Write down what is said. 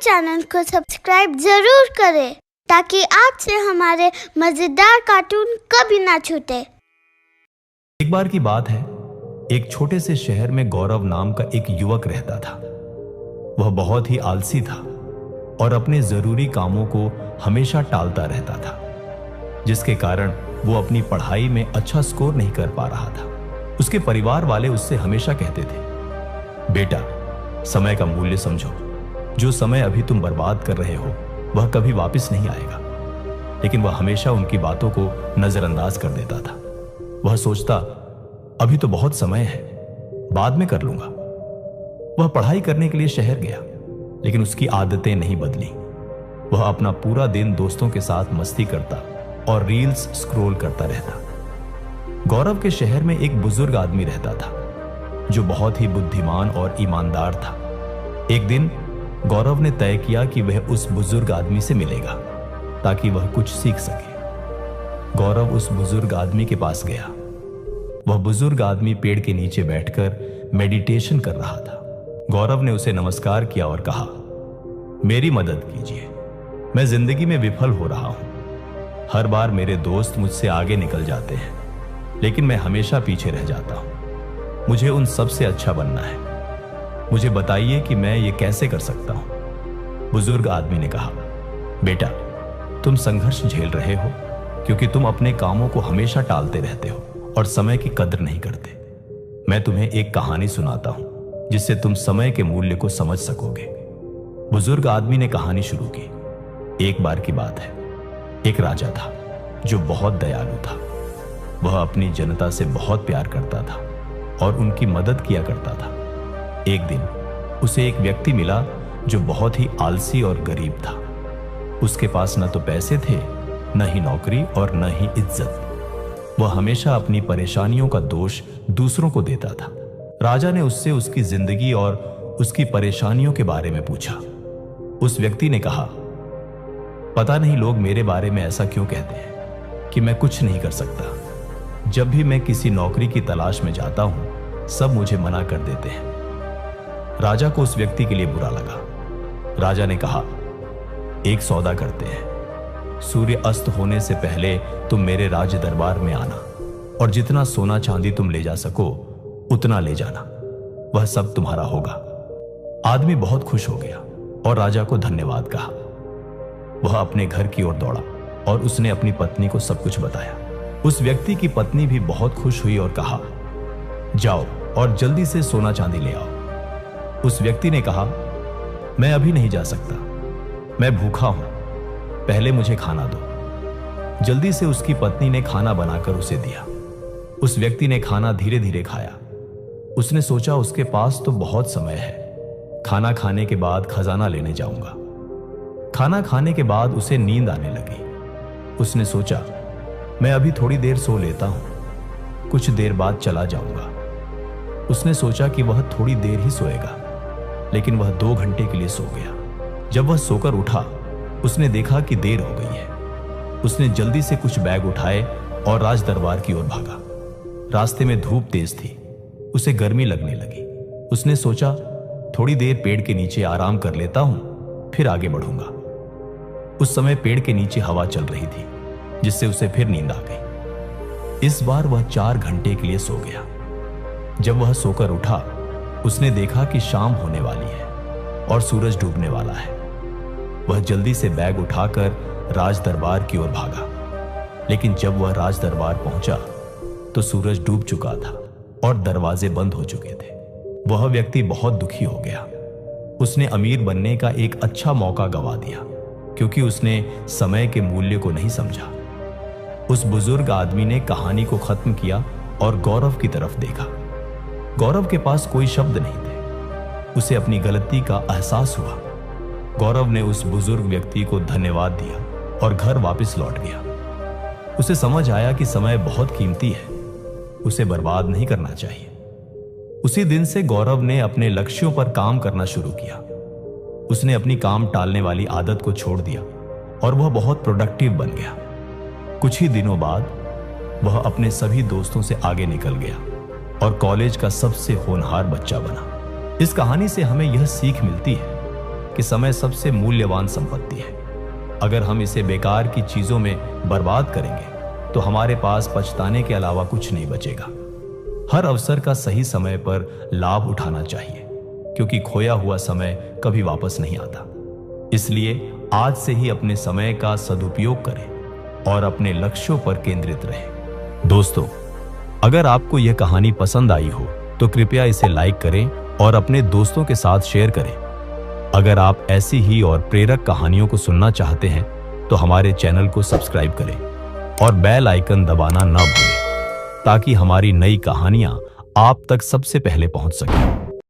Channel को subscribe जरूर करें ताकि आपसे हमारे मजेदार कार्टून कभी ना छूटे। एक बार की बात है, एक छोटे से शहर में गौरव नाम का एक युवक रहता था। वह बहुत ही आलसी था और अपने जरूरी कामों को हमेशा टालता रहता था, जिसके कारण वो अपनी पढ़ाई में अच्छा स्कोर नहीं कर पा रहा था। उसके परिवार वाले उससे हमेशा कहते थे, बेटा समय का मूल्य समझो, जो समय अभी तुम बर्बाद कर रहे हो वह कभी वापस नहीं आएगा। लेकिन वह हमेशा उनकी बातों को नजरअंदाज कर देता था। वह सोचता, अभी तो बहुत समय है, बाद में कर लूंगा। वह पढ़ाई करने के लिए शहर गया, लेकिन उसकी आदतें नहीं बदली। वह अपना पूरा दिन दोस्तों के साथ मस्ती करता और रील्स स्क्रॉल करता रहता। गौरव के शहर में एक बुजुर्ग आदमी रहता था जो बहुत ही बुद्धिमान और ईमानदार था। एक दिन गौरव ने तय किया कि वह उस बुजुर्ग आदमी से मिलेगा ताकि वह कुछ सीख सके। गौरव उस बुजुर्ग आदमी के पास गया। वह बुजुर्ग आदमी पेड़ के नीचे बैठकर मेडिटेशन कर रहा था। गौरव ने उसे नमस्कार किया और कहा, मेरी मदद कीजिए, मैं जिंदगी में विफल हो रहा हूं। हर बार मेरे दोस्त मुझसे आगे निकल जाते हैं, लेकिन मैं हमेशा पीछे रह जाता हूं। मुझे उन सब से अच्छा बनना है। मुझे बताइए कि मैं ये कैसे कर सकता हूं। बुजुर्ग आदमी ने कहा, बेटा तुम संघर्ष झेल रहे हो क्योंकि तुम अपने कामों को हमेशा टालते रहते हो और समय की कदर नहीं करते। मैं तुम्हें एक कहानी सुनाता हूं जिससे तुम समय के मूल्य को समझ सकोगे। बुजुर्ग आदमी ने कहानी शुरू की। एक बार की बात है, एक राजा था जो बहुत दयालु था। वह अपनी जनता से बहुत प्यार करता था और उनकी मदद किया करता था। एक दिन उसे एक व्यक्ति मिला जो बहुत ही आलसी और गरीब था। उसके पास न तो पैसे थे, न ही नौकरी और न ही इज्जत। वह हमेशा अपनी परेशानियों का दोष दूसरों को देता था। राजा ने उससे उसकी जिंदगी और उसकी परेशानियों के बारे में पूछा। उस व्यक्ति ने कहा, पता नहीं लोग मेरे बारे में ऐसा क्यों कहते हैं कि मैं कुछ नहीं कर सकता। जब भी मैं किसी नौकरी की तलाश में जाता हूं, सब मुझे मना कर देते हैं। राजा को उस व्यक्ति के लिए बुरा लगा। राजा ने कहा, एक सौदा करते हैं। सूर्य अस्त होने से पहले तुम मेरे राज दरबार में आना और जितना सोना चांदी तुम ले जा सको उतना ले जाना, वह सब तुम्हारा होगा। आदमी बहुत खुश हो गया और राजा को धन्यवाद कहा। वह अपने घर की ओर दौड़ा और उसने अपनी पत्नी को सब कुछ बताया। उस व्यक्ति की पत्नी भी बहुत खुश हुई और कहा, जाओ और जल्दी से सोना चांदी ले आओ। उस व्यक्ति ने कहा, मैं अभी नहीं जा सकता, मैं भूखा हूं, पहले मुझे खाना दो। जल्दी से उसकी पत्नी ने खाना बनाकर उसे दिया। उस व्यक्ति ने खाना धीरे धीरे खाया। उसने सोचा उसके पास तो बहुत समय है, खाना खाने के बाद खजाना लेने जाऊंगा। खाना खाने के बाद उसे नींद आने लगी। उसने सोचा, मैं अभी थोड़ी देर सो लेता हूं, कुछ देर बाद चला जाऊंगा। उसने सोचा कि वह थोड़ी देर ही सोएगा, लेकिन वह 2 घंटे के लिए सो गया। जब वह सोकर उठा, उसने देखा कि देर हो गई है। उसने जल्दी से कुछ बैग उठाए और राज दरबार की ओर भागा। रास्ते में धूप तेज थी, उसे गर्मी लगने लगी। उसने सोचा, थोड़ी देर पेड़ के नीचे आराम कर लेता हूं, फिर आगे बढ़ूंगा। उस समय पेड़ के नीचे हवा चल रही थी, जिससे उसे फिर नींद आ गई। इस बार वह 4 घंटे के लिए सो गया। जब वह सोकर उठा, उसने देखा कि शाम होने वाली है और सूरज डूबने वाला है। वह जल्दी से बैग उठाकर राज दरबार की ओर भागा, लेकिन जब वह राज दरबार पहुंचा तो सूरज डूब चुका था और दरवाजे बंद हो चुके थे। वह व्यक्ति बहुत दुखी हो गया। उसने अमीर बनने का एक अच्छा मौका गंवा दिया क्योंकि उसने समय के मूल्य को नहीं समझा। उस बुजुर्ग आदमी ने कहानी को खत्म किया और गौरव की तरफ देखा। गौरव के पास कोई शब्द नहीं थे। उसे अपनी गलती का एहसास हुआ। गौरव ने उस बुजुर्ग व्यक्ति को धन्यवाद दिया और घर वापस लौट गया। उसे समझ आया कि समय बहुत कीमती है, उसे बर्बाद नहीं करना चाहिए। उसी दिन से गौरव ने अपने लक्ष्यों पर काम करना शुरू किया। उसने अपनी काम टालने वाली आदत को छोड़ दिया और वह बहुत प्रोडक्टिव बन गया। कुछ ही दिनों बाद वह अपने सभी दोस्तों से आगे निकल गया और कॉलेज का सबसे होनहार बच्चा बना। इस कहानी से हमें यह सीख मिलती है कि समय सबसे मूल्यवान संपत्ति है। अगर हम इसे बेकार की चीजों में बर्बाद करेंगे तो हमारे पास पछताने के अलावा कुछ नहीं बचेगा। हर अवसर का सही समय पर लाभ उठाना चाहिए, क्योंकि खोया हुआ समय कभी वापस नहीं आता। इसलिए आज से ही अपने समय का सदुपयोग करें और अपने लक्ष्यों पर केंद्रित रहें। दोस्तों, अगर आपको यह कहानी पसंद आई हो तो कृपया इसे लाइक करें और अपने दोस्तों के साथ शेयर करें। अगर आप ऐसी ही और प्रेरक कहानियों को सुनना चाहते हैं तो हमारे चैनल को सब्सक्राइब करें और बेल आइकन दबाना ना भूलें, ताकि हमारी नई कहानियां आप तक सबसे पहले पहुंच सकें।